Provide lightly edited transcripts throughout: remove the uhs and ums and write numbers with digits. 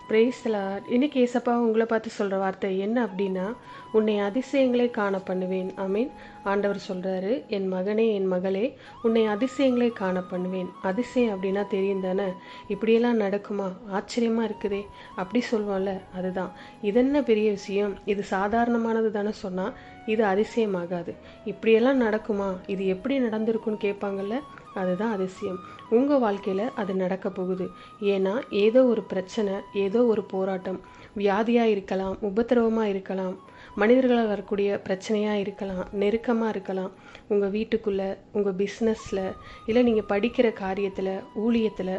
Praise the Lord. இன்னைக்கு ஏசப்பா உங்களை பார்த்து சொல்கிற வார்த்தை என்ன அப்படின்னா, உன்னை அதிசயங்களை காண பண்ணுவேன். ஆமீன். ஆண்டவர் சொல்கிறாரு, என் மகனே என் மகளே, உன்னை அதிசயங்களை காண பண்ணுவேன். அதிசயம் அப்படின்னா தெரியும் தானே? இப்படியெல்லாம் நடக்குமா, ஆச்சரியமாக இருக்குதே அப்படி சொல்லுவோம்ல, அதுதான். இது என்ன பெரிய விஷயம், இது சாதாரணமானது தானே சொன்னால் இது அதிசயமாகாது. இப்படியெல்லாம் நடக்குமா, இது எப்படி நடந்திருக்குன்னு கேட்பாங்கல்ல, அதுதான் அதிசயம். உங்கள் வாழ்க்கையில் அது நடக்க போகுது. ஏன்னா ஏதோ ஒரு பிரச்சனை, ஏதோ ஒரு போராட்டம், வியாதியாக இருக்கலாம், உபத்திரவமாக இருக்கலாம், மனிதர்களால் வரக்கூடிய பிரச்சனையாக இருக்கலாம், நெருக்கமாக இருக்கலாம், உங்கள் வீட்டுக்குள்ளே, உங்கள் பிஸ்னஸில், இல்லை நீங்கள் படிக்கிற காரியத்தில், ஊழியத்தில்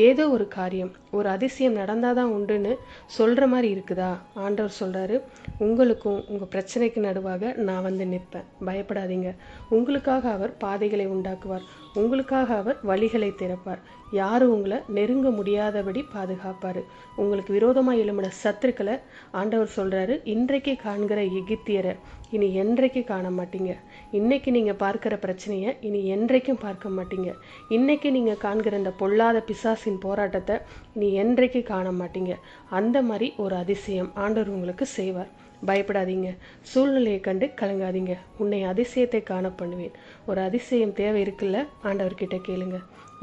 ஏதோ ஒரு காரியம், ஒரு அதிசயம் நடந்தால் தான் உண்டுன்னு சொல்கிற மாதிரி இருக்குதா? ஆண்டவர் சொல்கிறாரு, உங்களுக்கும் உங்கள் பிரச்சனைக்கு நடுவாக நான் வந்து நிற்பேன், பயப்படாதீங்க. உங்களுக்காக அவர் பாதைகளை உண்டாக்குவார், உங்களுக்காக அவர் வழிகளை திறப்பார். யாரும் உங்களை நெருங்க முடியாதபடி பாதுகாப்பார். உங்களுக்கு விரோதமாக எழும்பின சத்துருக்களை ஆண்டவர் சொல்கிறாரு, இன்றைக்கு காண்கிற எகிப்தியரை இனி என்றைக்கு காண மாட்டீங்க. இன்னைக்கு நீங்கள் பார்க்குற பிரச்சனையை இனி என்றைக்கும் பார்க்க மாட்டீங்க. இன்னைக்கு நீங்கள் காண்கிற இந்த பொல்லாத பிசாசின் போராட்டத்தை இனி என்றைக்கு காண மாட்டீங்க. அந்த மாதிரி ஒரு அதிசயம் ஆண்டவர் உங்களுக்கு செய்வார். பயப்படாதீங்க, சூழ்நிலையை கண்டு கலங்காதீங்க. உன்னை அதிசயத்தை காண பண்ணுவேன். ஒரு அதிசயம் தேவை இருக்குல்ல, ஆண்டவர்கிட்ட கேளுங்க.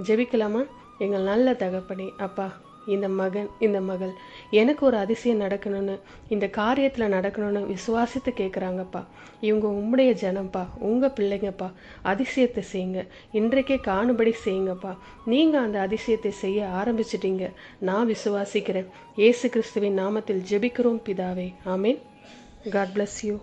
ஜெபிக்கலாமா? எங்கள் நல்ல தகப்பனே, அப்பா, இந்த மகன் இந்த மகள் எனக்கு ஒரு அதிசயம் நடக்கணும்னு, இந்த காரியத்தில் நடக்கணும்னு விசுவாசித்து கேட்குறாங்கப்பா. இவங்க உம்முடைய ஜனம்ப்பா, உங்கள் பிள்ளைங்கப்பா. அதிசயத்தை செய்யுங்க, இன்றைக்கே காணும்படி செய்யுங்கப்பா. நீங்கள் அந்த அதிசயத்தை செய்ய ஆரம்பிச்சிட்டீங்க. நான் விசுவாசிக்கிறேன். இயேசு கிறிஸ்துவின் நாமத்தில் ஜெபிக்கிறோம் பிதாவே, ஆமீன். God bless you.